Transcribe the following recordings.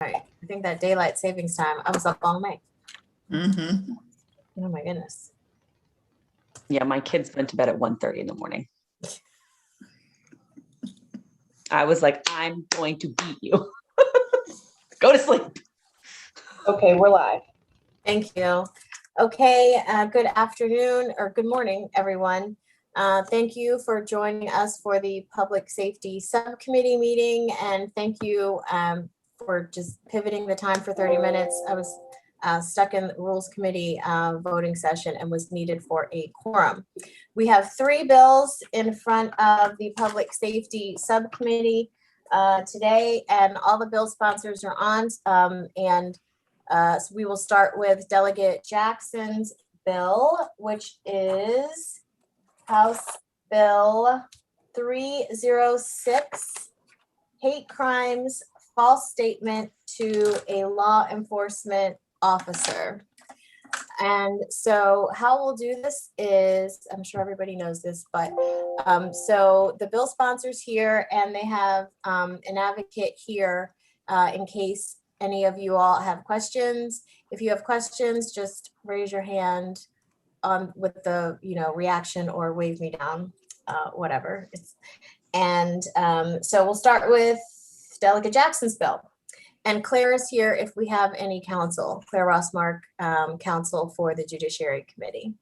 Right. I think that daylight savings time, I was up all night. Mm-hmm. Oh my goodness. Yeah, my kids went to bed at 1:30 in the morning. I was like, I'm going to beat you. Go to sleep. Okay, we're live. Thank you. Okay, good afternoon or good morning, everyone. Thank you for joining us for the Public Safety Subcommittee meeting, and thank you for just pivoting the time for 30 minutes. I was stuck in the Rules Committee voting session and was needed for a quorum. We have 3 bills in front of the Public Safety Subcommittee today, and all the bill sponsors are on, so we will start with Delegate Jackson's bill, which is House Bill 306, Hate Crimes, False Statement to a Law Enforcement Officer. And so how we'll do this is, I'm sure everybody knows this, but so the bill sponsors here, and they have an advocate here in case any of you all have questions. If you have questions, just raise your hand with the reaction or wave me down, whatever. So we'll start with Delegate Jackson's bill. And Claire is here if we have any counsel. Claire Rossmark, counsel for the Judiciary Committee.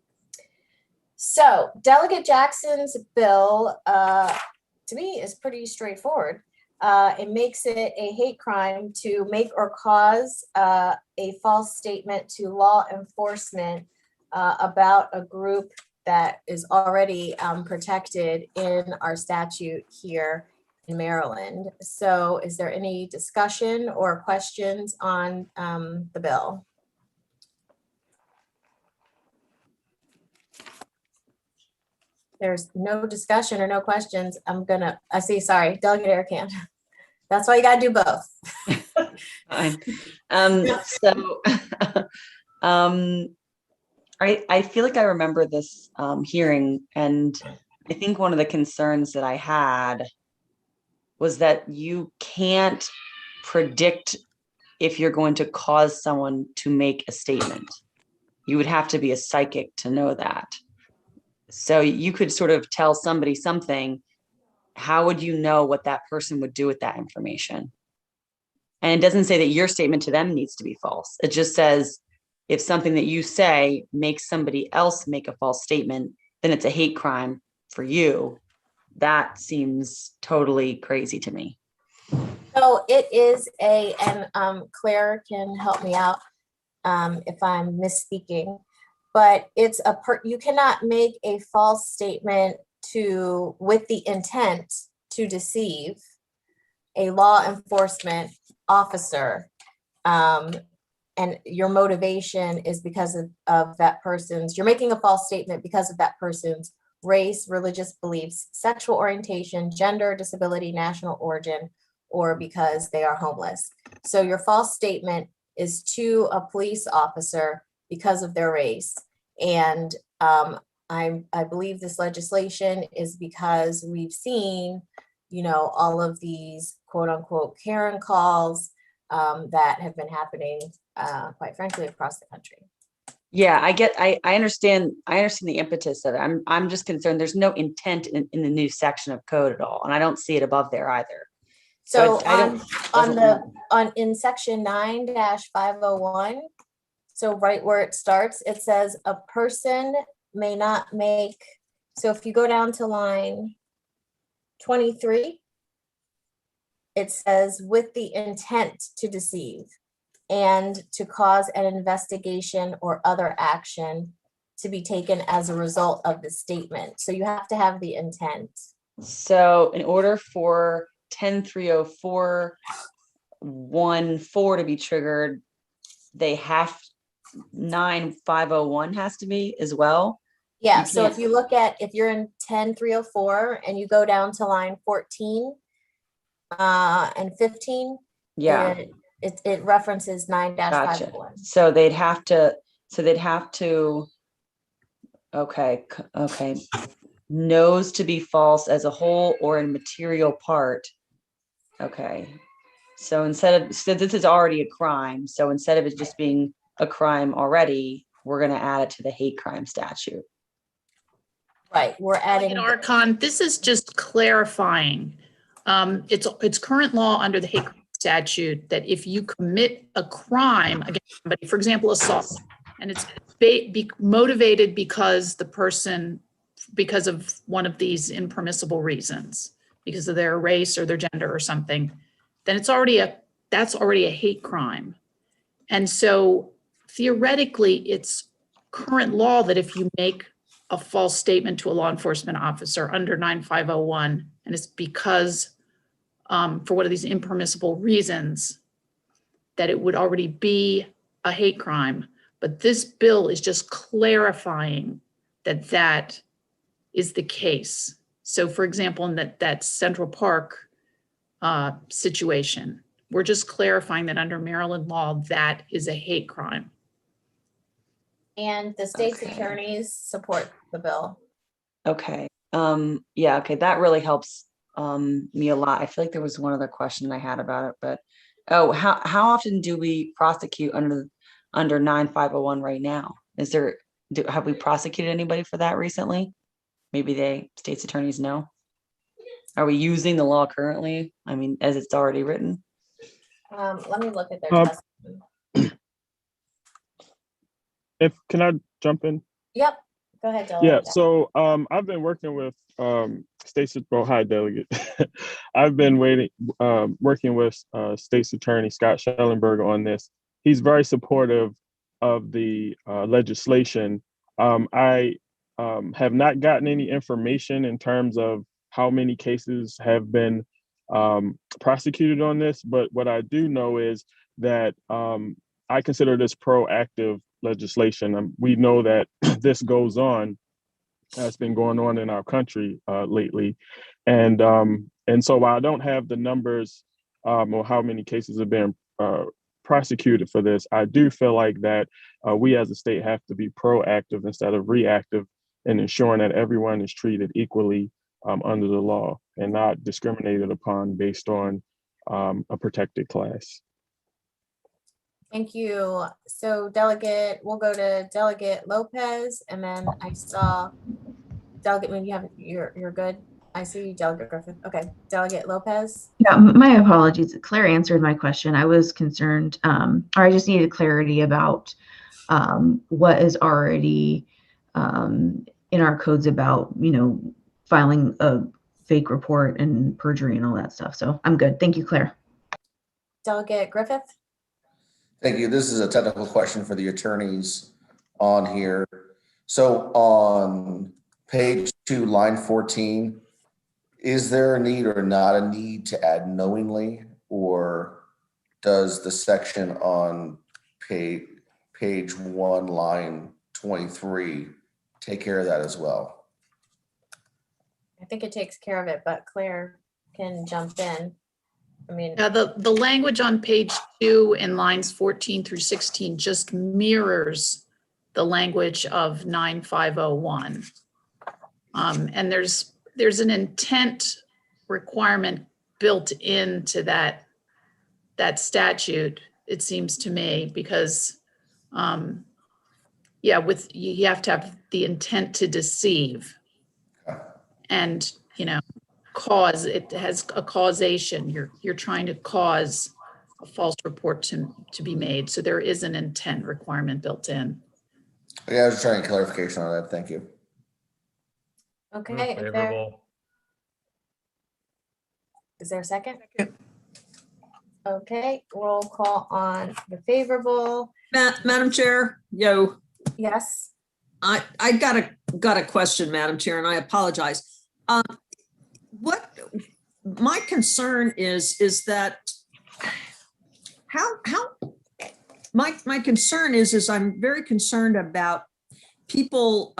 So Delegate Jackson's bill, to me, is pretty straightforward. It makes it a hate crime to make or cause a false statement to law enforcement about a group that is already protected in our statute here in Maryland. So is there any discussion or questions on the bill? There's no discussion or no questions. Sorry, Delegate Arcand. That's why you gotta do both. Fine. I feel like I remember this hearing, and I think one of the concerns that I had was that you can't predict if you're going to cause someone to make a statement. You would have to be a psychic to know that. So you could sort of tell somebody something. How would you know what that person would do with that information? And it doesn't say that your statement to them needs to be false. It just says if something that you say makes somebody else make a false statement, then it's a hate crime for you. That seems totally crazy to me. So it is and Claire can help me out if I'm misspeaking, but it's you cannot make a false statement with the intent to deceive a law enforcement officer, and your motivation is because of that person's, you're making a false statement because of that person's race, religious beliefs, sexual orientation, gender, disability, national origin, or because they are homeless. So your false statement is to a police officer because of their race. And I believe this legislation is because we've seen, all of these quote unquote Karen calls that have been happening, quite frankly, across the country. Yeah, I understand the impetus of it. I'm just concerned there's no intent in the new section of code at all. And I don't see it above there either. So in section 9-501, so right where it starts, it says a person may not make, so if you go down to line 23, it says with the intent to deceive and to cause an investigation or other action to be taken as a result of the statement. So you have to have the intent. So in order for 1030414 to be triggered, they have 9501 has to be as well. Yeah, so if you're in 10304 and you go down to line 14 and 15, yeah, it references 9-501. Gotcha. So they'd have to okay, knows to be false as a whole or in material part. Okay. So since this is already a crime, so instead of it just being a crime already, we're going to add it to the hate crime statute. Right, we're adding. In Archon, this is just clarifying. It's current law under the hate crime statute that if you commit a crime against somebody, for example, assault, and it's motivated because of one of these impermissible reasons, because of their race or their gender or something, then that's already a hate crime. And so theoretically, it's current law that if you make a false statement to a law enforcement officer under 9501, and it's because for one of these impermissible reasons, that it would already be a hate crime. But this bill is just clarifying that that is the case. So for example, in that Central Park situation, we're just clarifying that under Maryland law, that is a hate crime. And the state's attorneys support the bill. Okay. Yeah, okay. That really helps me a lot. I feel like there was one other question I had about it, but how often do we prosecute under 9501 right now? Have we prosecuted anybody for that recently? Maybe state's attorneys know. Are we using the law currently? I mean, as it's already written? Let me look at their testimony. Can I jump in? Yep, go ahead, Dylan. Yeah, so I've been working with State's, well, hi, Delegate. I've been working with State's Attorney Scott Schellenberger on this. He's very supportive of the legislation. I have not gotten any information in terms of how many cases have been prosecuted on this, but what I do know is that I consider this proactive legislation. We know that this goes on. It's been going on in our country lately, and so while I don't have the numbers or how many cases have been prosecuted for this, I do feel like that we as a state have to be proactive instead of reactive in ensuring that everyone is treated equally under the law and not discriminated upon based on a protected class. Thank you. So we'll go to Delegate Lopez, and then I saw Delegate, maybe you're good. I see you, Delegate Griffith. Okay, Delegate Lopez. Yeah, my apologies. Claire answered my question. I was concerned, or I just needed clarity about what is already in our codes about, filing a fake report and perjury and all that stuff. So I'm good. Thank you, Claire. Delegate Griffith. Thank you. This is a technical question for the attorneys on here. So on page 2, line 14, is there a need or not a need to add knowingly, or does the section on page 1, line 23 take care of that as well? I think it takes care of it, but Claire can jump in. I mean, The language on page 2 in lines 14 through 16 just mirrors the language of 9501. And there's an intent requirement built into that statute, it seems to me, because you have to have the intent to deceive, and cause, it has a causation. You're trying to cause a false report to be made. So there is an intent requirement built in. Yeah, I was trying clarification on that. Thank you. okay. Is there a second? Okay, roll call on the favorable. Madam Chair, Yes. I got a question, Madam Chair, and I apologize. What my concern is that my concern is I'm very concerned about people.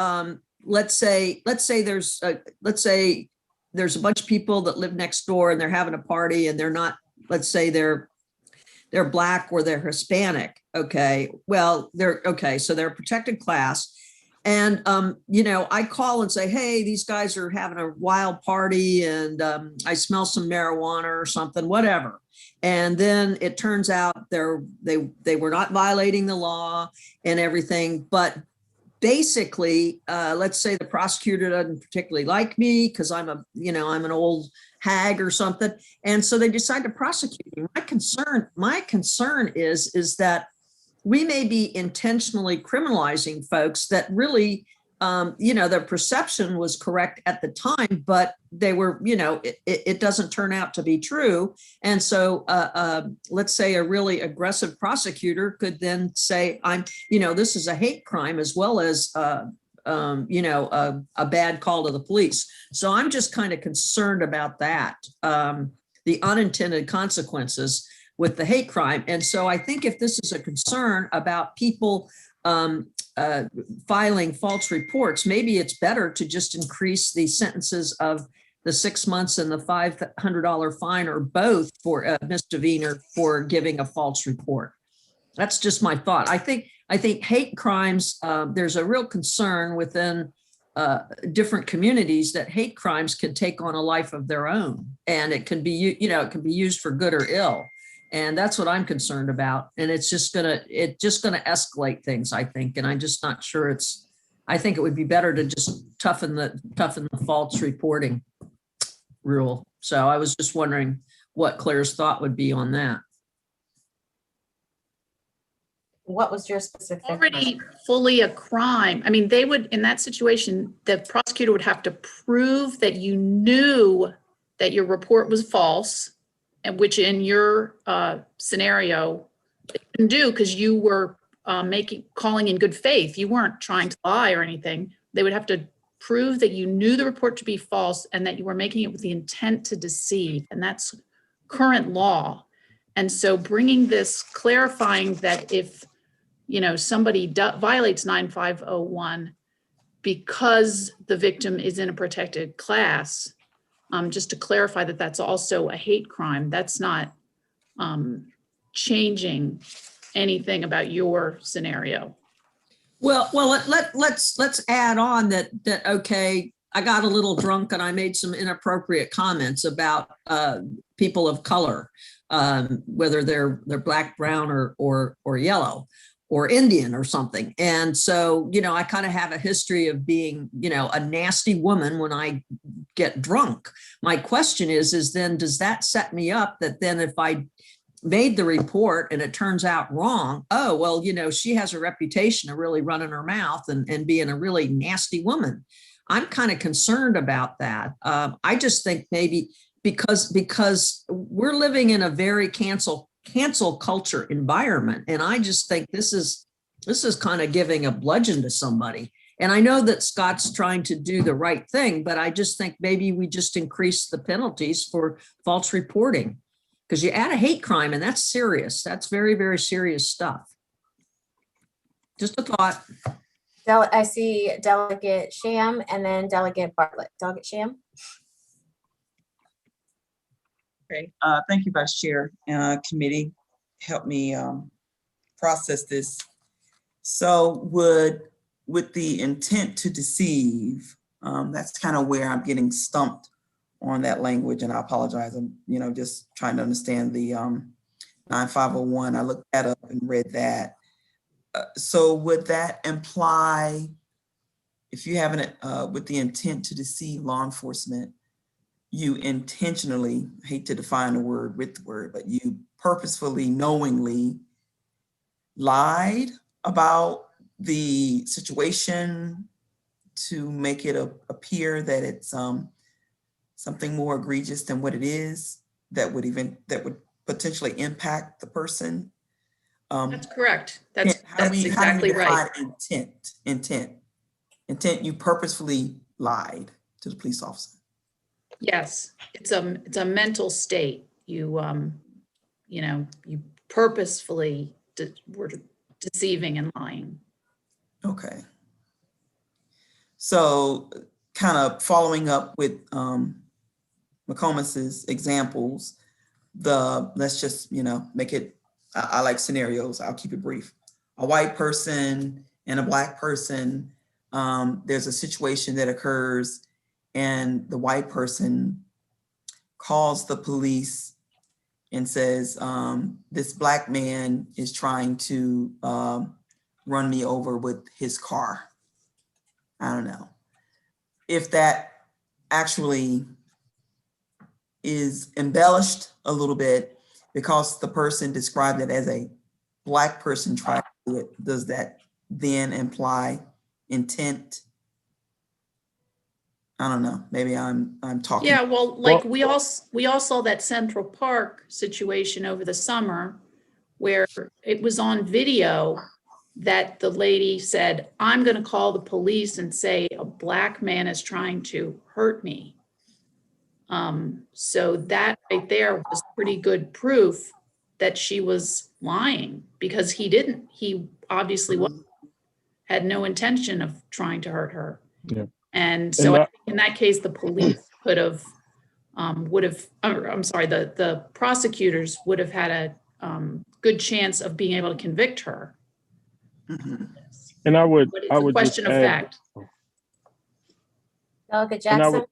Let's say there's a bunch of people that live next door and they're having a party and they're not, let's say they're Black or they're Hispanic. Okay, well, so they're a protected class. And, I call and say, hey, these guys are having a wild party and I smell some marijuana or something, whatever. And then it turns out they were not violating the law and everything. But basically, let's say the prosecutor doesn't particularly like me because I'm an old hag or something. And so they decide to prosecute me. My concern is that we may be intentionally criminalizing folks that really, their perception was correct at the time, but they were, it doesn't turn out to be true. And so let's say a really aggressive prosecutor could then say, this is a hate crime as well as, a bad call to the police. So I'm just kind of concerned about that, the unintended consequences with the hate crime. And so I think if this is a concern about people filing false reports, maybe it's better to just increase the sentences of the 6 months and the $500 fine or both for a misdemeanor for giving a false report. That's just my thought. I think hate crimes, there's a real concern within different communities that hate crimes can take on a life of their own, and it can be, it can be used for good or ill. And that's what I'm concerned about. And it's just gonna escalate things, I think. And I'm just not sure I think it would be better to just toughen the false reporting rule. So I was just wondering what Claire's thought would be on that. What was your specific? Already fully a crime. I mean, they would, in that situation, the prosecutor would have to prove that you knew that your report was false, and which in your scenario, they couldn't do because you were calling in good faith. You weren't trying to lie or anything. They would have to prove that you knew the report to be false and that you were making it with the intent to deceive. And that's current law. And so bringing this, clarifying that if, somebody violates 9501 because the victim is in a protected class, just to clarify that that's also a hate crime. That's not changing anything about your scenario. Well, let's add on that okay, I got a little drunk and I made some inappropriate comments about people of color, whether they're black, brown, or yellow, or Indian or something. And so, I kind of have a history of being, a nasty woman when I get drunk. My question is then does that set me up that then if I made the report and it turns out wrong, oh, well, she has a reputation of really running her mouth and being a really nasty woman. I'm kind of concerned about that. I just think maybe because we're living in a very cancel culture environment. And I just think this is kind of giving a bludgeon to somebody. And I know that Scott's trying to do the right thing, but I just think maybe we just increase the penalties for false reporting, because you add a hate crime and that's serious. That's very, very serious stuff. Just a thought. I see Delegate Sham and then Delegate Bartlett. Delegate Sham. Okay, thank you, Vice Chair. Committee, help me process this. So with the intent to deceive, that's kind of where I'm getting stumped on that language, and I apologize. I'm just trying to understand the 9501. I looked that up and read that. So would that imply, if you have with the intent to deceive law enforcement, you intentionally, I hate to define the word with the word, but you purposefully, knowingly lied about the situation to make it appear that it's something more egregious than what it is, that would potentially impact the person? That's correct. That's exactly how do you right. Intent, you purposefully lied to the police officer. Yes, it's a mental state. You you purposefully were deceiving and lying. Okay. So kind of following up with McComas's examples, let's just, make it, I like scenarios, I'll keep it brief. A white person and a black person, there's a situation that occurs and the white person calls the police and says, this black man is trying to run me over with his car. I don't know. If that actually is embellished a little bit because the person described it as a black person trying to do it, does that then imply intent? I don't know. Maybe I'm talking. Yeah, well, like we all saw that Central Park situation over the summer where it was on video that the lady said, I'm going to call the police and say a black man is trying to hurt me. So that right there was pretty good proof that she was lying, because he obviously had no intention of trying to hurt her. Yeah. And so I think in that case, the police could have, the prosecutors would have had a good chance of being able to convict her. Mhm. And I would, But I it's a would just question of add, fact. Delegate and I Jackson?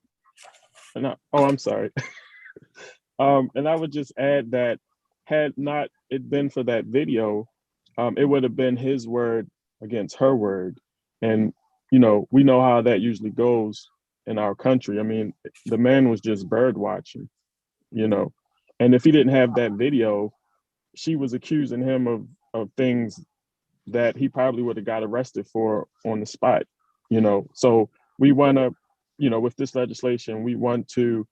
would, I'm sorry. And I would just add that had not it been for that video, it would have been his word against her word. And, you know, we know how that usually goes in our country. I mean, the man was just bird watching, you know, and if he didn't have that video, she was accusing him of things that he probably would have got arrested for on the spot, you know. So we want to, you know, with this legislation, we want to,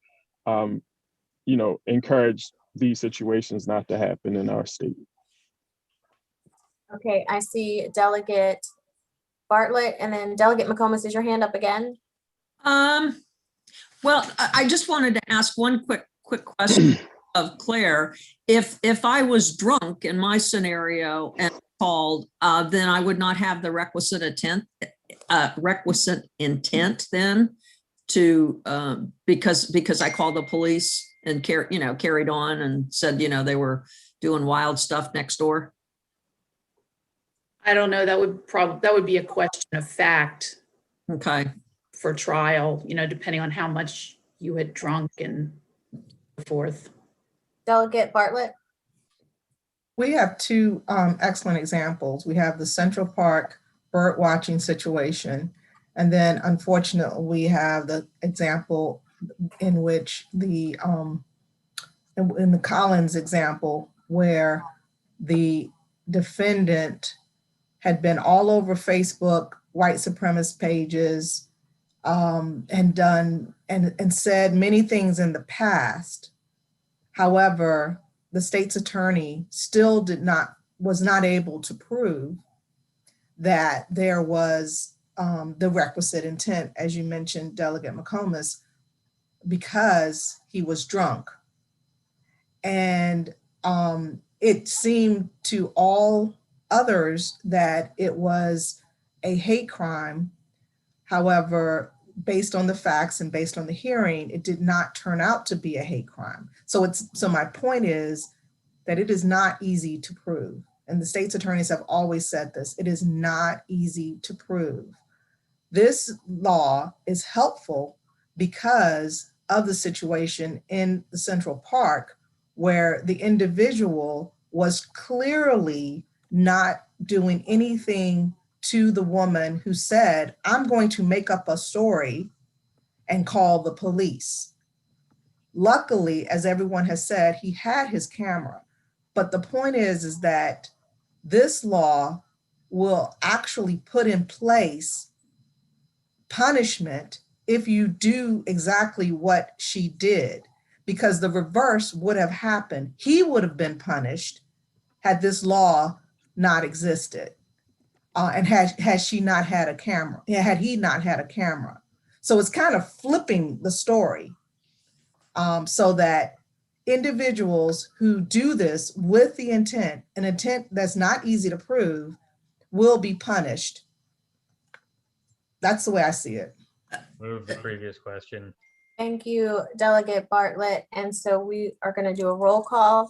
you know, encourage these situations not to happen in our state. Okay, I see Delegate Bartlett, and then Delegate McComas, is your hand up again? Well, I just wanted to ask one quick question of Claire. If I was drunk in my scenario and called, then I would not have the requisite intent then to because I called the police and carried on and said, they were doing wild stuff next door. I don't know, that would be a question of fact Okay. for trial, depending on how much you had drunk and so forth. Delegate Bartlett? We have two excellent examples. We have the Central Park bird watching situation. And then unfortunately, we have the example in which in the Collins example, where the defendant had been all over Facebook, white supremacist pages, and done and said many things in the past. However, the state's attorney still was not able to prove that there was the requisite intent, as you mentioned, Delegate McComas, because he was drunk. And it seemed to all others that it was a hate crime. However, based on the facts and based on the hearing, it did not turn out to be a hate crime. So my point is that it is not easy to prove. And the state's attorneys have always said this, it is not easy to prove. This law is helpful because of the situation in the Central Park where the individual was clearly not doing anything to the woman who said, I'm going to make up a story and call the police. Luckily, as everyone has said, he had his camera. But the point is that this law will actually put in place punishment if you do exactly what she did, because the reverse would have happened. He would have been punished had this law not existed. And had she not had a camera, had he not had a camera. So it's kind of flipping the story so that individuals who do this with the intent, an intent that's not easy to prove, will be punished. That's the way I see it. Move the previous question. Thank you, Delegate Bartlett. And so we are going to do a roll call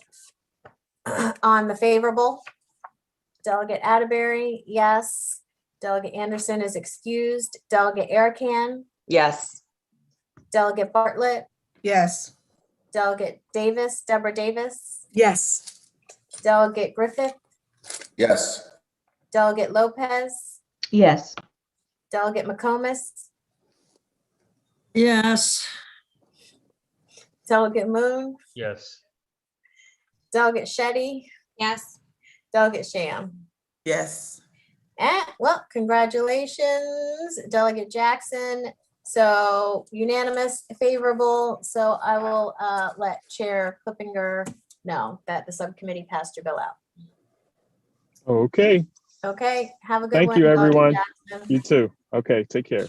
on the favorable. Delegate Atterbury, yes. Delegate Anderson is excused. Delegate Arakan, Yes. Delegate Bartlett, Yes. Delegate Davis, Deborah Davis, Yes. Delegate Griffith, Yes. Delegate Lopez, Yes. Delegate McComas, Yes. Delegate Moon, Yes. Delegate Shetty, Yes. Delegate Sham. Yes. And well, congratulations, Delegate Jackson. So unanimous, favorable. So I will let Chair Clippinger know that the subcommittee passed your bill out. Okay. Okay, have a good Thank one. you, Delegate everyone. Jackson. You too. Okay, take care.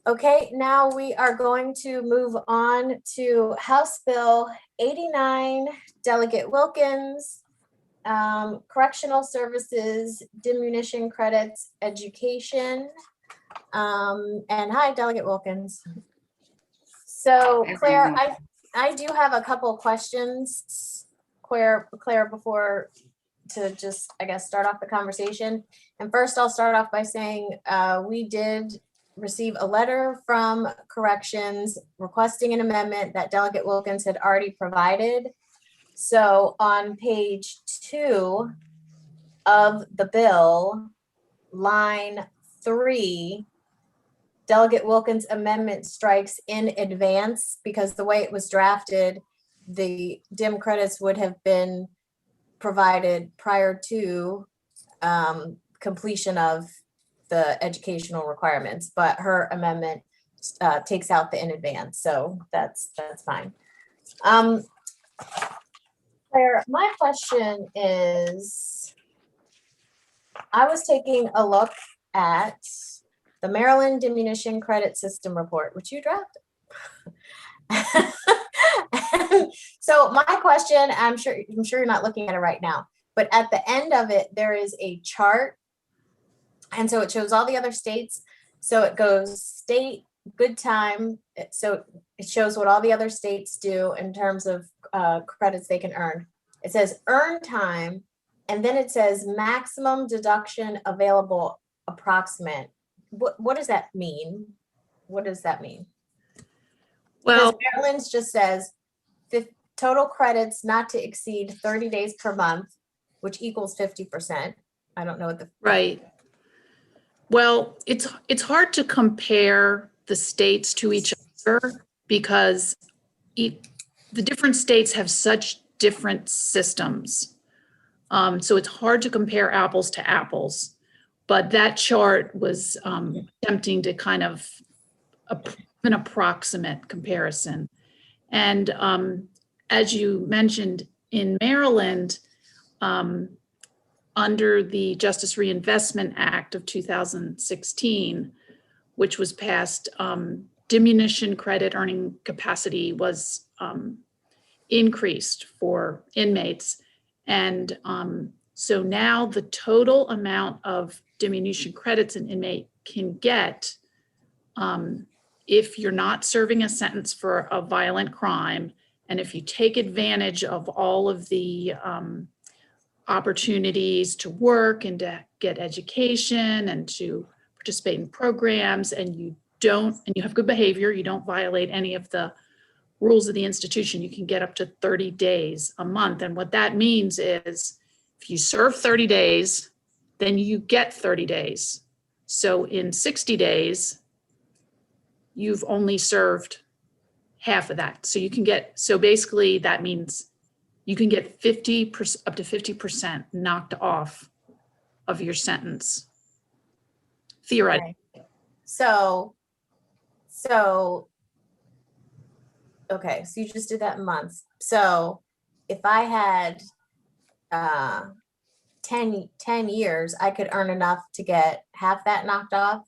Okay, now we are going to move on to House Bill 89, Delegate Wilkins, Correctional Services, Diminution Credits, Education. And hi, Delegate Wilkins. So Claire, I do have a couple questions, Claire, before to just, I guess, start off the conversation. And first, I'll start off by saying we did receive a letter from Corrections requesting an amendment that Delegate Wilkins had already provided. So on page 2 of the bill, line 3, Delegate Wilkins' amendment strikes in advance because the way it was drafted, the dim credits would have been provided prior to completion of the educational requirements, but her amendment takes out the in advance, so that's fine. Claire, my question is, I was taking a look at the Maryland Diminution Credit System report, which you drafted. So my question, I'm sure you're not looking at it right now, but at the end of it, there is a chart. And so it shows all the other states. So it goes state, good time. So it shows what all the other states do in terms of credits they can earn. It says earn time, and then it says maximum deduction available approximate. What does that mean? What does that mean? Well, Because Maryland's just says total credits not to exceed 30 days per month, which equals 50%. I don't know what the right. Well, it's hard to compare the states to each other because the different states have such different systems. So it's hard to compare apples to apples. But that chart was attempting to kind of an approximate comparison. And as you mentioned, in Maryland, under the Justice Reinvestment Act of 2016, which was passed, diminution credit earning capacity was increased for inmates. And so now the total amount of diminution credits an inmate can get if you're not serving a sentence for a violent crime, and if you take advantage of all of the opportunities to work and to get education and to participate in programs, and you have good behavior, you don't violate any of the rules of the institution, you can get up to 30 days a month. And what that means is if you serve 30 days, then you get 30 days. So in 60 days, you've only served half of that. So you can get, so basically that means you can get 50%, up to 50% knocked off of your sentence, theoretically. Okay. So, okay, so you just did that in months. So if I had 10 years, I could earn enough to get half that knocked off?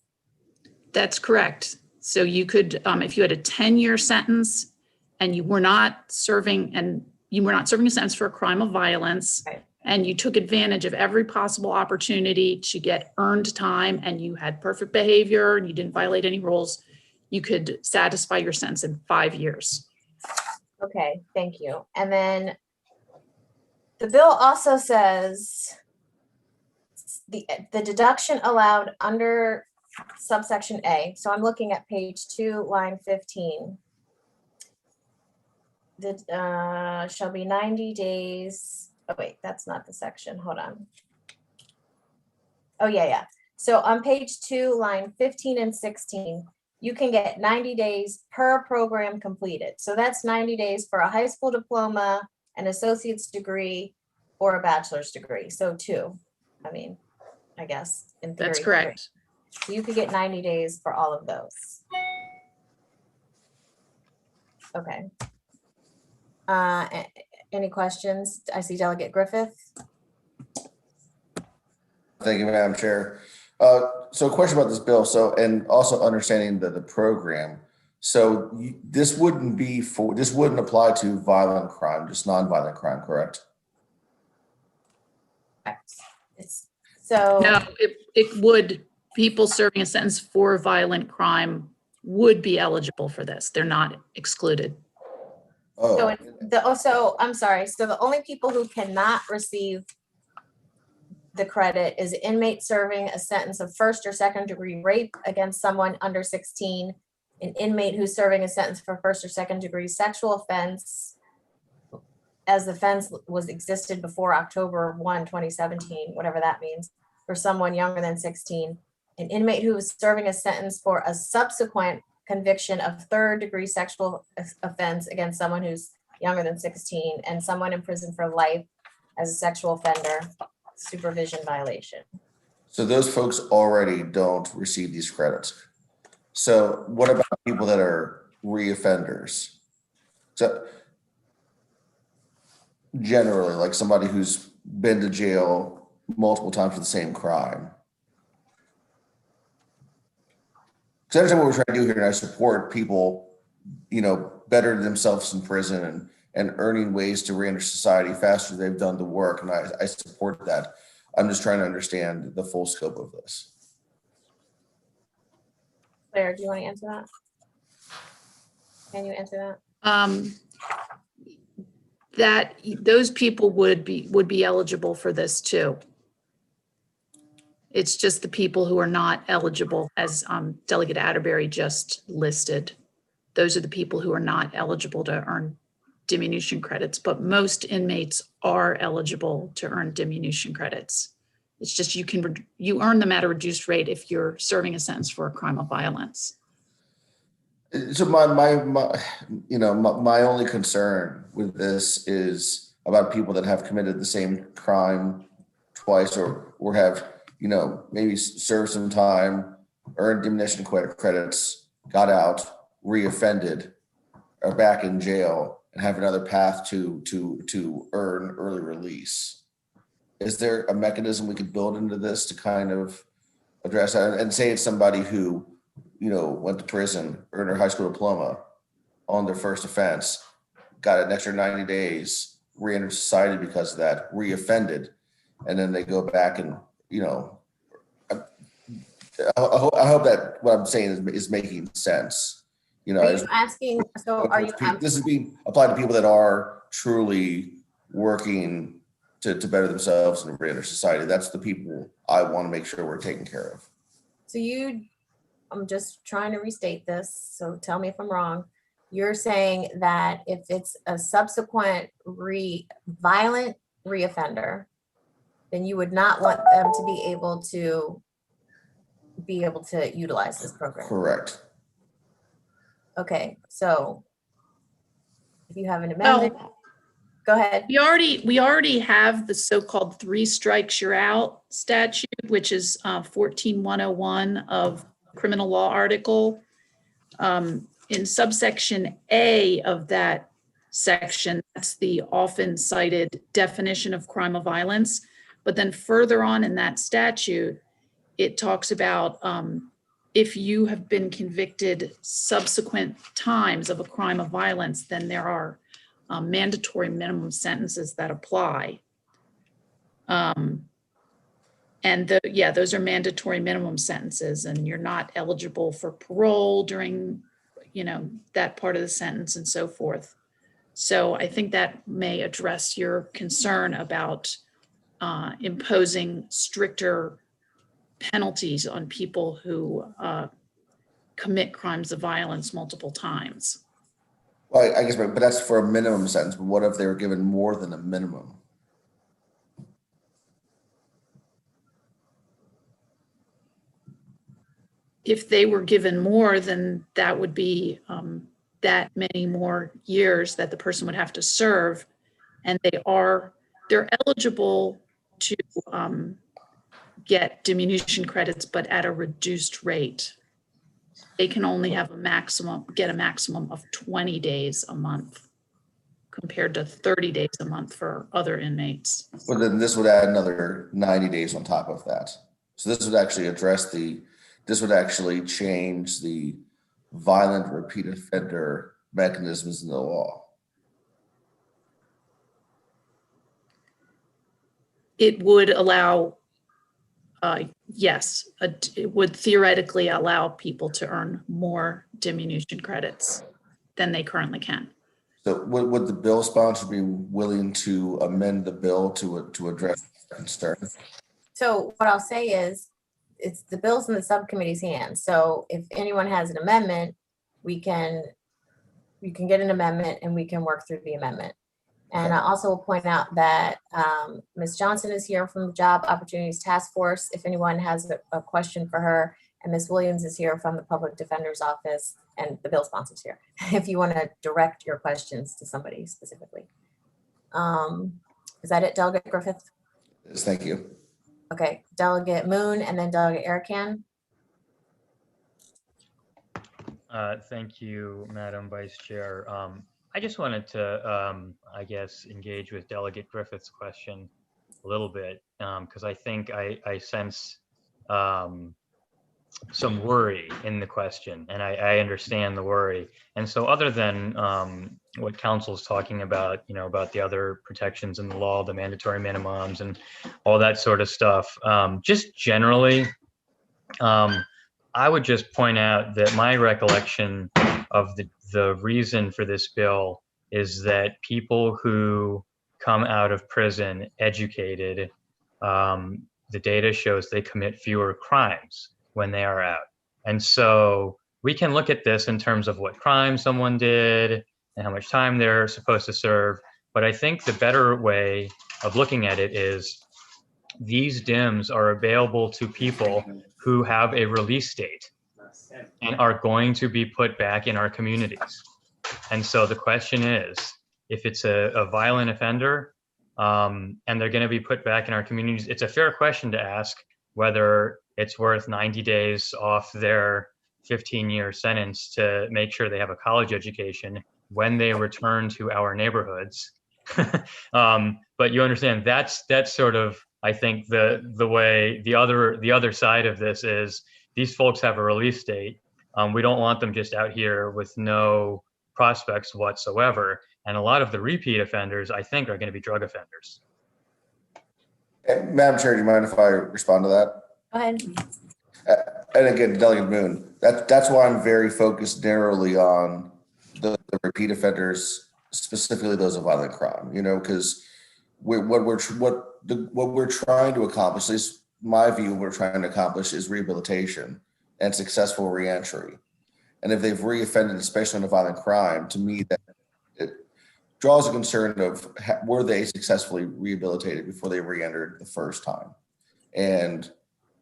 That's correct. So you could, if you had a 10-year sentence and you were not serving a sentence for a crime of violence, Right. and you took advantage of every possible opportunity to get earned time and you had perfect behavior and you didn't violate any rules, you could satisfy your sentence in 5 years. Okay, thank you. And then the bill also says the deduction allowed under subsection A. So I'm looking at page 2, line 15. shall be 90 days. Oh, wait, that's not the section. Hold on. Oh, yeah. So on page 2, line 15 and 16, you can get 90 days per program completed. So that's 90 days for a high school diploma, an associate's degree, or a bachelor's degree. So 2, I mean, I guess in theory. That's 3. correct. So you could get 90 days for all of those. Okay. Any questions? I see Delegate Griffith. Thank you, Madam Chair. So a question about this bill. So, and also understanding the program. So this wouldn't apply to violent crime, just non-violent crime, correct? Correct. So No, it would, people serving a sentence for violent crime would be eligible for this. They're not excluded. Oh, so I'm sorry. So the only people who cannot receive the credit is inmate serving a sentence of 1st or 2nd degree rape against someone under 16, an inmate who's serving a sentence for 1st or 2nd degree sexual offense, as the offense was existed before October 1, 2017, whatever that means, for someone younger than 16, an inmate who is serving a sentence for a subsequent conviction of 3rd degree sexual offense against someone who's younger than 16, and someone in prison for life as a sexual offender supervision violation. so those folks already don't receive these credits. So what about people that are reoffenders? So generally, like somebody who's been to jail multiple times for the same crime. Because I understand what we're trying to do here, and I support people, better themselves in prison and earning ways to re-enter society faster they've done the work, and I support that. I'm just trying to understand the full scope of this. Claire, do you want to answer that? Can you answer that? That those people would be eligible for this too. It's just the people who are not eligible, as Delegate Atterbury just listed. Those are the people who are not eligible to earn diminution credits, but most inmates are eligible to earn diminution credits. It's just you earn them at a reduced rate if you're serving a sentence for a crime of violence. So my only concern with this is about people that have committed the same crime twice or have, maybe served some time, earned diminution credits, got out, reoffended, are back in jail and have another path to earn early release. Is there a mechanism we could build into this to kind of address that? And say it's somebody who, went to prison, earned their high school diploma on their first offense, got an extra 90 days, re-entered society because of that, reoffended, and then they go back and, I hope that what I'm saying is making sense. Are you asking, so are you? This is being applied to people that are truly working to better themselves and re-enter society. That's the people I want to make sure we're taking care of. So I'm just trying to restate this, so tell me if I'm wrong. You're saying that if it's a subsequent violent reoffender, then you would not want them to be able to utilize this program. Correct. Okay, so if you have an amendment, go ahead. We already have the so-called 3 strikes you're out statute, which is 14101 of criminal law article. In subsection A of that section, that's the often cited definition of crime of violence. But then further on in that statute, it talks about if you have been convicted subsequent times of a crime of violence, then there are mandatory minimum sentences that apply. Those are mandatory minimum sentences, and you're not eligible for parole during, that part of the sentence and so forth. So I think that may address your concern about imposing stricter penalties on people who commit crimes of violence multiple times. Well, I guess, but that's for a minimum sentence, but what if they were given more than a minimum? If they were given more, then that would be that many more years that the person would have to serve. And they're eligible to get diminution credits, but at a reduced rate. They can only get a maximum of 20 days a month compared to 30 days a month for other inmates. Well, then this would add another 90 days on top of that. So this would actually this would actually change the violent repeat offender mechanisms in the law. It would allow, yes, it would theoretically allow people to earn more diminution credits than they currently can. So would the bill sponsor be willing to amend the bill to address that concern? So what I'll say is, it's the bill's in the subcommittee's hands. So if anyone has an amendment, you can get an amendment and we can work through the amendment. And I also will point out that Ms. Johnson is here from the Job Opportunities Task Force, if anyone has a question for her, and Ms. Williams is here from the Public Defender's Office, and the bill sponsor's here, if you want to direct your questions to somebody specifically. Is that it, Delegate Griffith? Yes, thank you. Okay, Delegate Moon and then Delegate Erican. Thank you, Madam Vice Chair. I just wanted to, I guess, engage with Delegate Griffith's question a little bit, because I think I sense some worry in the question, and I understand the worry. And so other than what Council's talking about, about the other protections in the law, the mandatory minimums and all that sort of stuff, just generally, I would just point out that my recollection of the reason for this bill is that people who come out of prison educated, the data shows they commit fewer crimes when they are out. And so we can look at this in terms of what crime someone did and how much time they're supposed to serve. But I think the better way of looking at it is these DIMs are available to people who have a release date and are going to be put back in our communities. And so the question is, if it's a violent offender and they're going to be put back in our communities, it's a fair question to ask whether it's worth 90 days off their 15-year sentence to make sure they have a college education when they return to our neighborhoods. But you understand that's sort of, I think, the way the other side of this is, these folks have a release date. We don't want them just out here with no prospects whatsoever. And a lot of the repeat offenders, I think, are going to be drug offenders. Madam Chair, do you mind if I respond to that? Go ahead. And again, Delegate Moon, that's why I'm very focused narrowly on the repeat offenders, specifically those of violent crime, because what we're trying to accomplish, at least my view, what we're trying to accomplish is rehabilitation and successful reentry. And if they've reoffended, especially in a violent crime, to me, that it draws a concern of were they successfully rehabilitated before they reentered the first time, and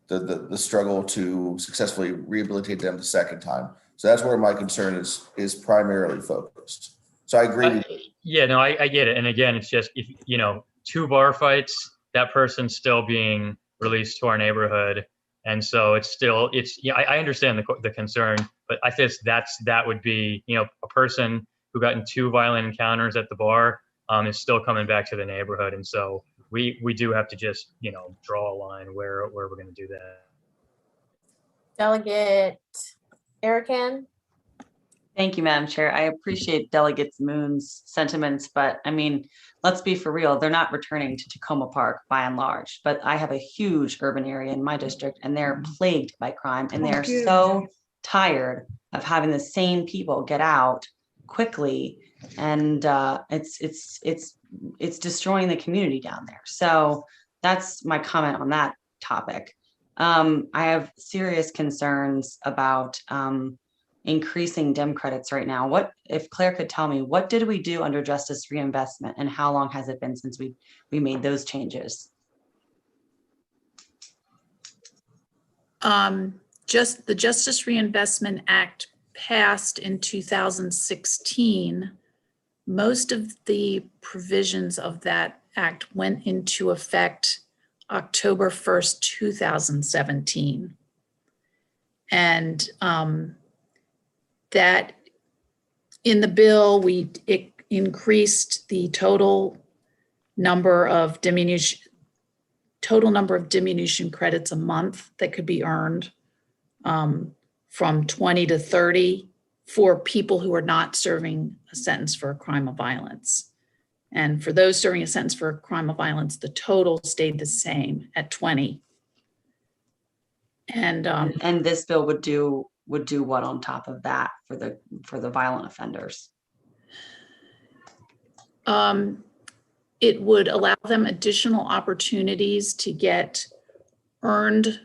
the struggle to successfully rehabilitate them the second time. So that's where my concern is primarily focused. So I agree. Yeah, no, I get it. And again, it's just, if 2 bar fights, that person's still being released to our neighborhood. And so I understand the concern, but I think that would be, a person who got in 2 violent encounters at the bar is still coming back to the neighborhood. And so we do have to just, draw a line where we're going to do that. Delegate Erican. Thank you, Madam Chair. I appreciate Delegate Moon's sentiments, but I mean, let's be for real. They're not returning to Tacoma Park by and large, but I have a huge urban area in my district and they're plagued by crime, and they're so tired of having the same people get out quickly, and it's destroying the community down there. So that's my comment on that topic. I have serious concerns about increasing DIM credits right now. What, if Claire could tell me, what did we do under justice reinvestment and how long has it been since we made those changes? Just the Justice Reinvestment Act passed in 2016. Most of the provisions of that act went into effect October 1st, 2017. And that in the bill, it increased the total number of diminution credits a month that could be earned from 20 to 30 for people who are not serving a sentence for a crime of violence. And for those serving a sentence for a crime of violence, the total stayed the same at 20. And this bill would do what on top of that for the violent offenders? It would allow them additional opportunities to get earned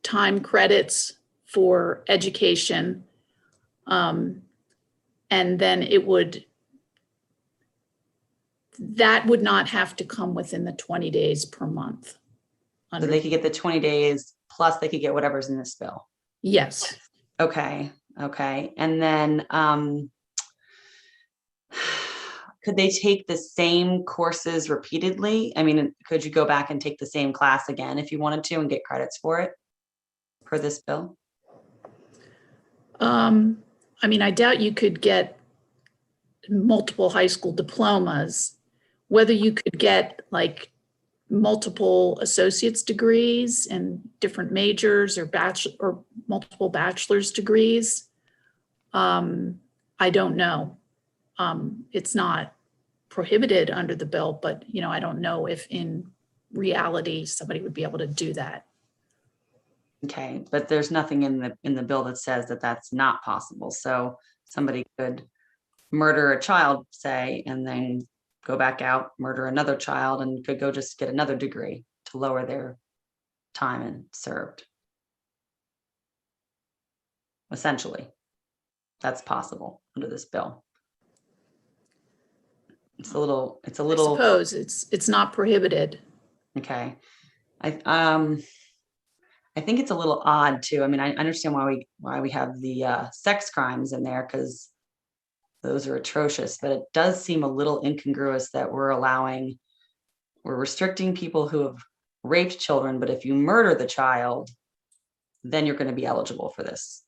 time credits for education. And then that would not have to come within the 20 days per month. So they could get the 20 days plus they could get whatever's in this bill. Yes. Okay. And then could they take the same courses repeatedly? I mean, could you go back and take the same class again if you wanted to and get credits for it per this bill? I mean, I doubt you could get multiple high school diplomas. Whether you could get like multiple associate's degrees and different majors or multiple bachelor's degrees, I don't know. It's not prohibited under the bill, but I don't know if in reality somebody would be able to do that. Okay, but there's nothing in the bill that says that that's not possible. So somebody could murder a child, say, and then go back out, murder another child, and could go just get another degree to lower their time and served. Essentially, that's possible under this bill. It's a little. I suppose it's not prohibited. Okay, I think it's a little odd too. I mean, I understand why we have the sex crimes in there because those are atrocious, but it does seem a little incongruous that we're restricting people who have raped children, but if you murder the child, then you're going to be eligible for this.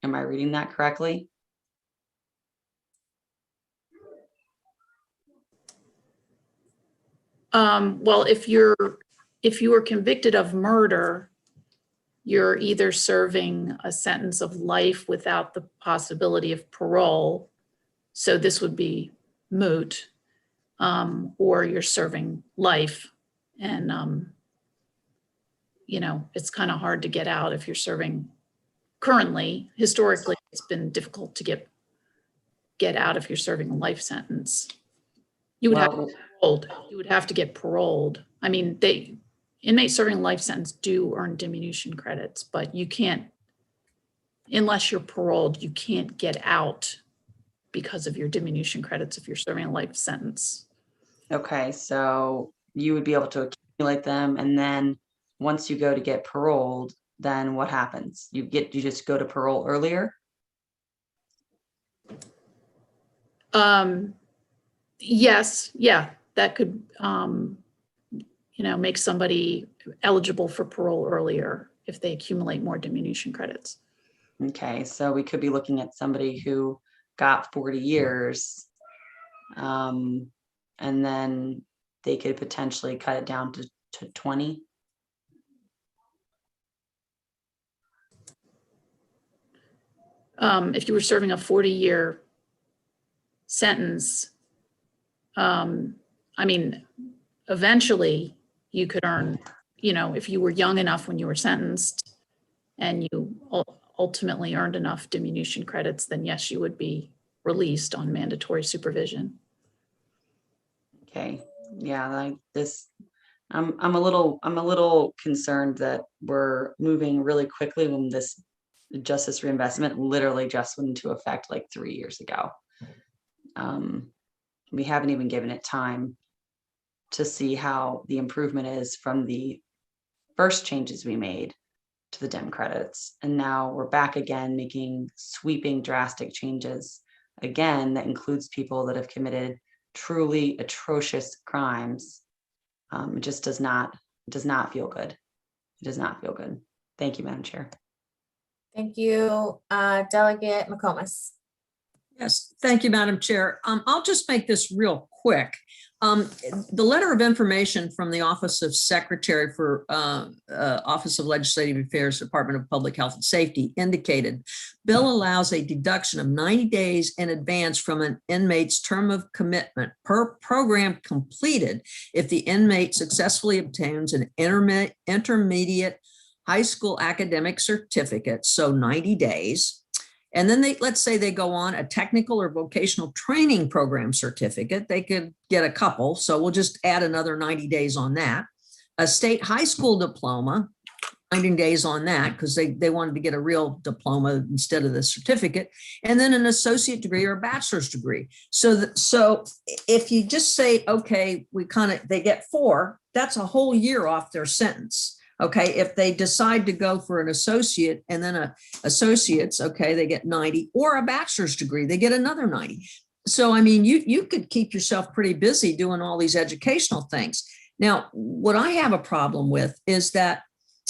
Am I reading that correctly? Well, if you were convicted of murder, you're either serving a sentence of life without the possibility of parole, so this would be moot, or you're serving life, and it's kind of hard to get out if you're serving. Currently, historically, it's been difficult to get out if you're serving a life sentence. You would have to get paroled. You would have to get paroled. I mean, inmates serving a life sentence do earn diminution credits, but you can't, unless you're paroled, you can't get out because of your diminution credits if you're serving a life sentence. Okay, so you would be able to accumulate them, and then once you go to get paroled, then what happens? You just go to parole earlier? Yes, yeah, that could make somebody eligible for parole earlier if they accumulate more diminution credits. Okay, so we could be looking at somebody who got 40 years, and then they could potentially cut it down to 20. If you were serving a 40-year sentence, I mean, eventually you could earn, if you were young enough when you were sentenced and you ultimately earned enough diminution credits, then yes, you would be released on mandatory supervision. Okay, yeah, like this, I'm a little concerned that we're moving really quickly when this justice reinvestment literally just went into effect like 3 years ago. We haven't even given it time to see how the improvement is from the first changes we made to the DEM credits. And now we're back again, making sweeping, drastic changes again, that includes people that have committed truly atrocious crimes. It just does not feel good. It does not feel good. Thank you, Madam Chair. Thank you, Delegate McComas. Yes, thank you, Madam Chair. I'll just make this real quick. The letter of information from the Office of Secretary for Office of Legislative Affairs, Department of Public Health and Safety indicated bill allows a deduction of 90 days in advance from an inmate's term of commitment per program completed if the inmate successfully obtains an intermediate high school academic certificate, so 90 days. And then let's say they go on a technical or vocational training program certificate, they could get a couple. So we'll just add another 90 days on that. A state high school diploma, 90 days on that, because they wanted to get a real diploma instead of the certificate. And then an associate degree or a bachelor's degree. So if you just say, okay, they get 4, that's a whole year off their sentence. Okay, if they decide to go for an associate and then a associate's, okay, they get 90, or a bachelor's degree, they get another 90. So, I mean, you could keep yourself pretty busy doing all these educational things. Now, what I have a problem with is that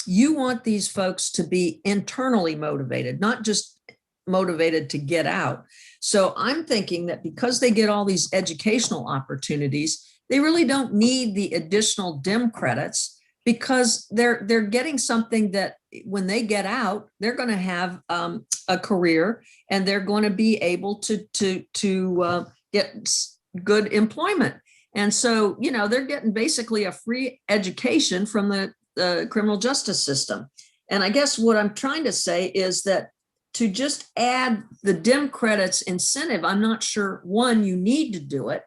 you want these folks to be internally motivated, not just motivated to get out. So I'm thinking that because they get all these educational opportunities, they really don't need the additional DEM credits, because they're getting something that when they get out, they're going to have a career and they're going to be able to get good employment. And so, they're getting basically a free education from the criminal justice system. And I guess what I'm trying to say is that to just add the DEM credits incentive, I'm not sure, one, you need to do it,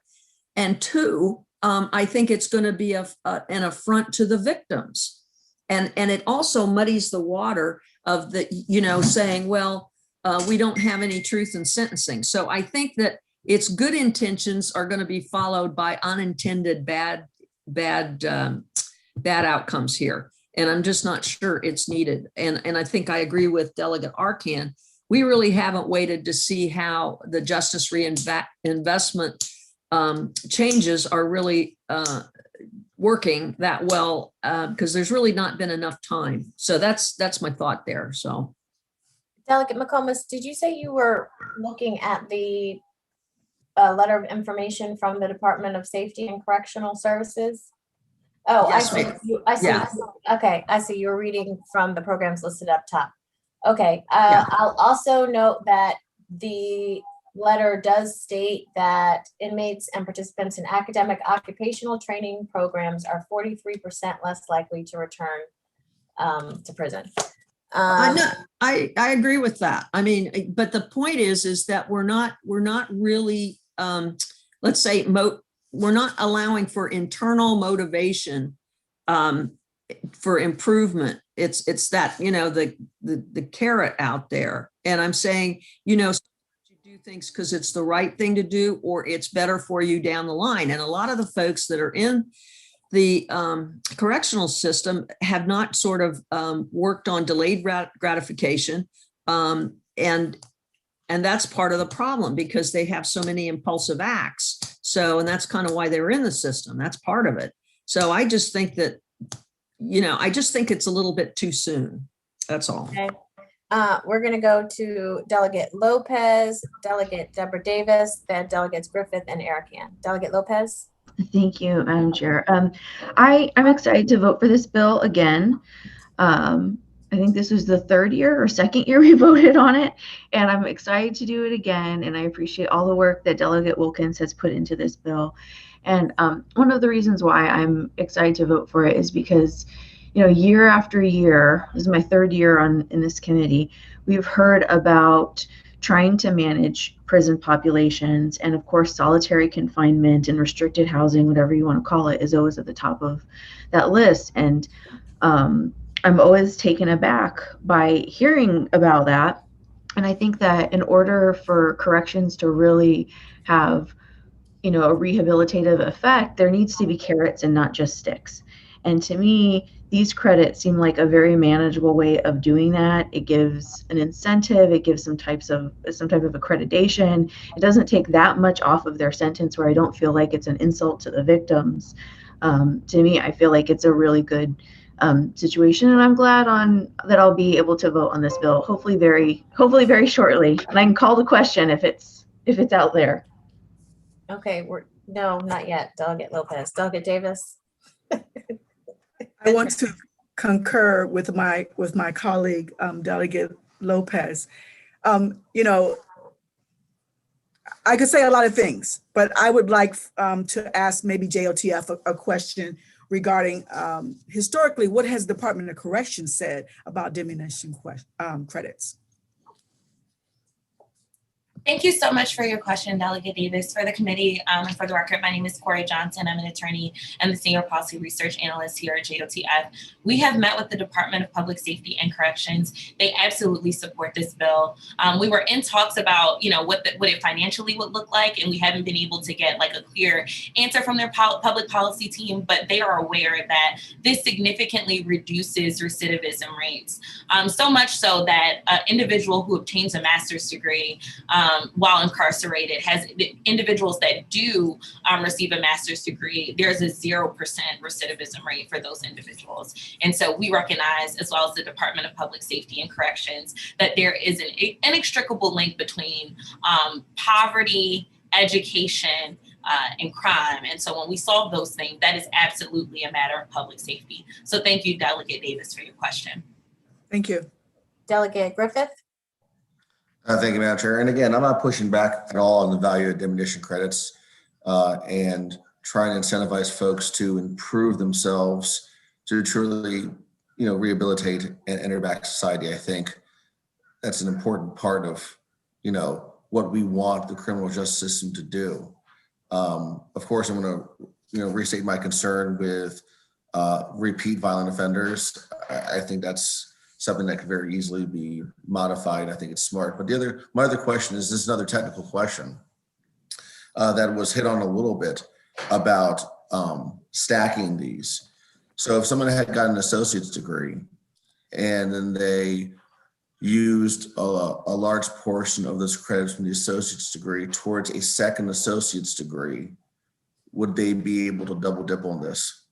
and two, I think it's going to be an affront to the victims. And it also muddies the water of the, saying, well, we don't have any truth in sentencing. So I think that its good intentions are going to be followed by unintended bad outcomes here. And I'm just not sure it's needed. And I think I agree with Delegate Arcan. We really haven't waited to see how the justice reinvestment changes are really working that well, because there's really not been enough time. So that's my thought there. So, Delegate McComas, did you say you were looking at the letter of information from the Department of Safety and Correctional Services? Oh, yes, I see. I see. Yeah. Okay, I see. You're reading from the programs listed up top. Okay. Yeah. I'll also note that the letter does state that inmates and participants in academic occupational training programs are 43% less likely to return to prison. I know. I agree with that. I mean, but the point is that we're not really, let's say, we're not allowing for internal motivation for improvement. It's that, the carrot out there. And I'm saying, do things because it's the right thing to do, or it's better for you down the line. And a lot of the folks that are in the correctional system have not sort of worked on delayed gratification. And that's part of the problem, because they have so many impulsive acts. So, and that's kind of why they're in the system. That's part of it. So I just think that, it's a little bit too soon. That's all. Okay. We're going to go to Delegate Lopez, Delegate Deborah Davis, then Delegates Griffith and Arcan. Delegate Lopez. Thank you, Madam Chair. I'm excited to vote for this bill again. I think this was the third year or second year we voted on it, and I'm excited to do it again. And I appreciate all the work that Delegate Wilkins has put into this bill. And one of the reasons why I'm excited to vote for it is because, year after year, this is my third year in this committee, we've heard about trying to manage prison populations. And of course, solitary confinement and restricted housing, whatever you want to call it, is always at the top of that list. And I'm always taken aback by hearing about that. And I think that in order for corrections to really have, a rehabilitative effect, there needs to be carrots and not just sticks. And to me, these credits seem like a very manageable way of doing that. It gives an incentive, it gives some type of accreditation. It doesn't take that much off of their sentence where I don't feel like it's an insult to the victims. To me, I feel like it's a really good situation, and I'm glad that I'll be able to vote on this bill, hopefully very shortly. And I can call the question if it's out there. Okay, no, not yet. Delegate Lopez. Delegate Davis. I want to concur with my colleague, Delegate Lopez. I could say a lot of things, but I would like to ask maybe JOTF a question regarding historically, what has the Department of Corrections said about diminution credits? Thank you so much for your question, Delegate Davis. For the committee, and for the record, my name is Corey Johnson. I'm an attorney and the Senior Policy Research Analyst here at JOTF. We have met with the Department of Public Safety and Corrections. They absolutely support this bill. We were in talks about, what it financially would look like, and we haven't been able to get like a clear answer from their public policy team, but they are aware that this significantly reduces recidivism rates. So much so that an individual who obtains a master's degree while incarcerated individuals that do receive a master's degree, there's a 0% recidivism rate for those individuals. And so we recognize, as well as the Department of Public Safety and Corrections, that there is an inextricable link between poverty, education, and crime. And so when we solve those things, that is absolutely a matter of public safety. So thank you, Delegate Davis, for your question. Thank you. Delegate Griffith. Thank you, Madam Chair. And again, I'm not pushing back at all on the value of diminution credits and trying to incentivize folks to improve themselves to truly, rehabilitate and enter back to society. I think that's an important part of, what we want the criminal justice system to do. Of course, I'm going to, restate my concern with repeat violent offenders. I think that's something that could very easily be modified. I think it's smart. But my other question is, this is another technical question that was hit on a little bit about stacking these. So if someone had got an associate's degree and then they used a large portion of those credits from the associate's degree towards a second associate's degree, would they be able to double dip on this?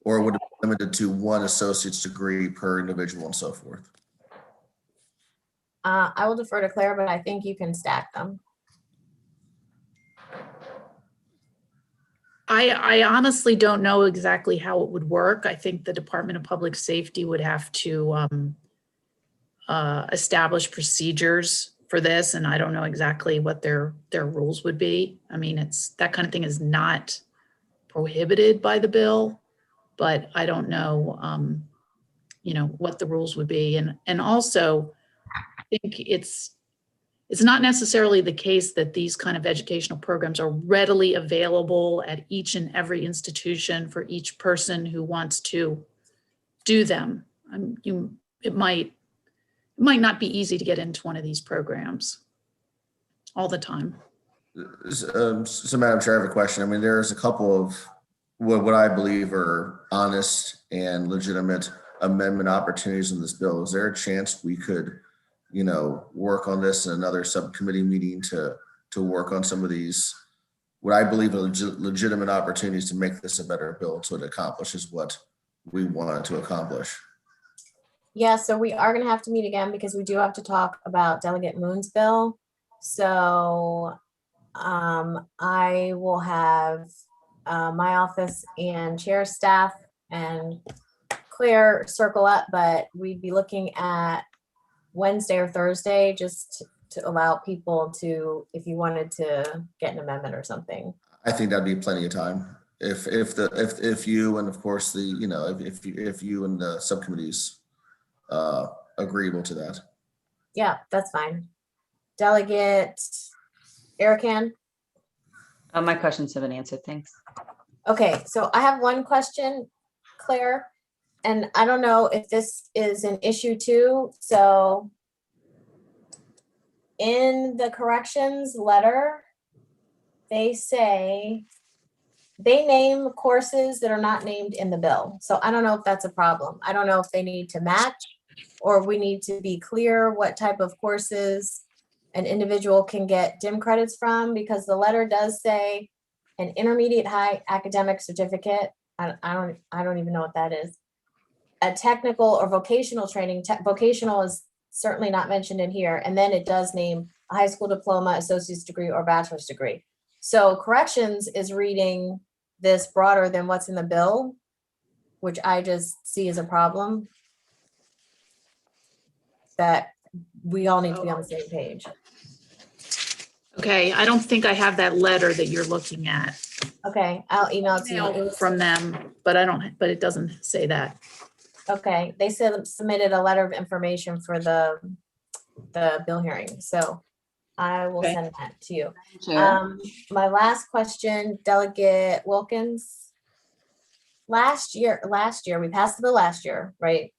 Or would it be limited to one associate's degree per individual and so forth? I will defer to Claire, but I think you can stack them. I honestly don't know exactly how it would work. I think the Department of Public Safety would have to establish procedures for this, and I don't know exactly what their rules would be. I mean, that kind of thing is not prohibited by the bill, but I don't know, what the rules would be. And also, I think it's not necessarily the case that these kind of educational programs are readily available at each and every institution for each person who wants to do them. It might not be easy to get into one of these programs all the time. So Madam Chair, I have a question. I mean, there's a couple of what I believe are honest and legitimate amendment opportunities in this bill. Is there a chance we could, work on this in another subcommittee meeting to work on some of these, what I believe are legitimate opportunities to make this a better bill so it accomplishes what we want to accomplish? Yeah, so we are going to have to meet again because we do have to talk about Delegate Moon's bill. So I will have my office and chair staff and Claire circle up, but we'd be looking at Wednesday or Thursday just to allow people to, if you wanted to get an amendment or something. I think that'd be plenty of time. If you, and of course if you and the subcommittees agreeable to that. Yeah, that's fine. Delegate Erican. My questions have been answered. Thanks. Okay, so I have one question. Claire, and I don't know if this is an issue too. So in the corrections letter, they say, they name courses that are not named in the bill. So I don't know if that's a problem. I don't know if they need to match, or we need to be clear what type of courses an individual can get DIM credits from, because the letter does say an intermediate high academic certificate. I don't even know what that is. A technical or vocational training. Vocational is certainly not mentioned in here. And then it does name a high school diploma, associate's degree, or bachelor's degree. So corrections is reading this broader than what's in the bill, which I just see as a problem. That we all need to be on the same page. Okay, I don't think I have that letter that you're looking at. Okay, I'll email it to you. It Email was- from them, but but it doesn't say that. Okay, they said submitted a letter of information for the bill hearing, so I will Okay. send that to you. Chair. My last question, Delegate Wilkins. Last year, we passed the bill last year, right?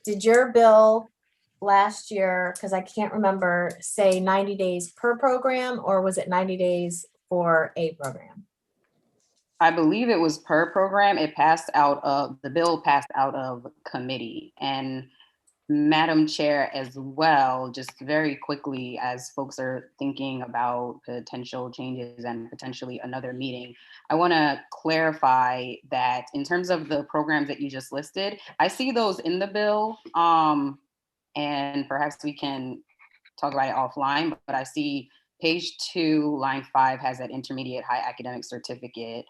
Did your bill last year, because I can't remember, say 90 days per program, or was it 90 days for a program? I believe it was per program. It passed out of, the bill passed out of committee. And Madam Chair as well, just very quickly, as folks are thinking about potential changes and potentially another meeting, I want to clarify that in terms of the programs that you just listed, I see those in the bill. And perhaps we can talk about it offline, but I see page 2, line 5 has that intermediate high academic certificate.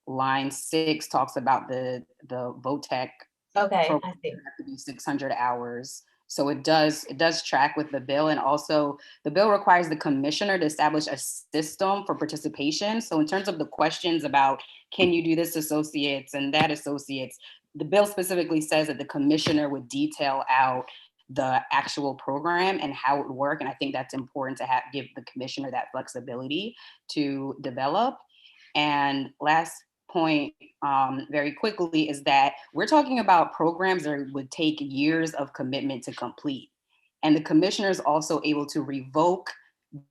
Line 6 talks about the VOTEC Okay, program I see. have to be 600 hours. So it does track with the bill. And also the bill requires the commissioner to establish a system for participation. So in terms of the questions about, can you do this associates and that associates, the bill specifically says that the commissioner would detail out the actual program and how it would work. And I think that's important to give the commissioner that flexibility to develop. And last point, very quickly, is that we're talking about programs that would take years of commitment to complete. And the commissioner is also able to revoke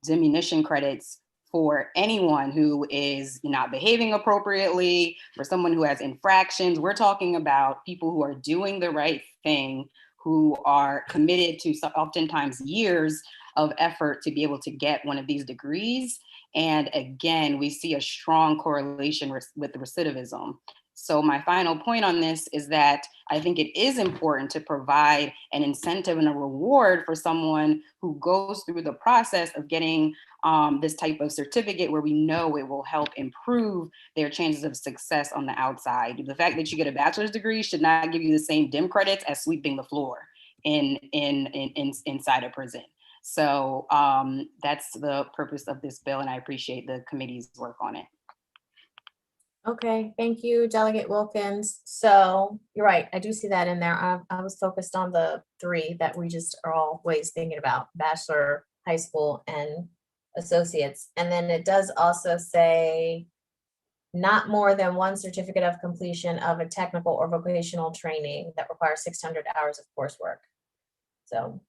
diminution credits for anyone who is not behaving appropriately, for someone who has infractions. We're talking about people who are doing the right thing, who are committed to oftentimes years of effort to be able to get one of these degrees. And again, we see a strong correlation with recidivism. So my final point on this is that I think it is important to provide an incentive and a reward for someone who goes through the process of getting this type of certificate, where we know it will help improve their chances of success on the outside. The fact that you get a bachelor's degree should not give you the same DIM credits as sweeping the floor inside a prison. So that's the purpose of this bill, and I appreciate the committee's work on it. Okay, thank you, Delegate Wilkins. So you're right, I do see that in there. I was focused on the 3 that we just are always thinking about: bachelor, high school, and associates. And then it does also say not more than 1 certificate of completion of a technical or vocational training that requires 600 hours of coursework. So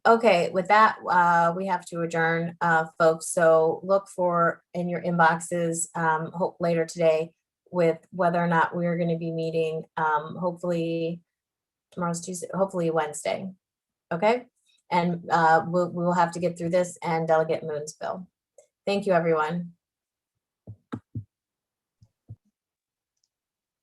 okay, with that, we have to adjourn, folks. So look for in your inboxes, hope later today, with whether or not we're going to be meeting, hopefully tomorrow's Tuesday, hopefully Wednesday. Okay. And we'll have to get through this and Delegate Moon's bill. Thank you, everyone.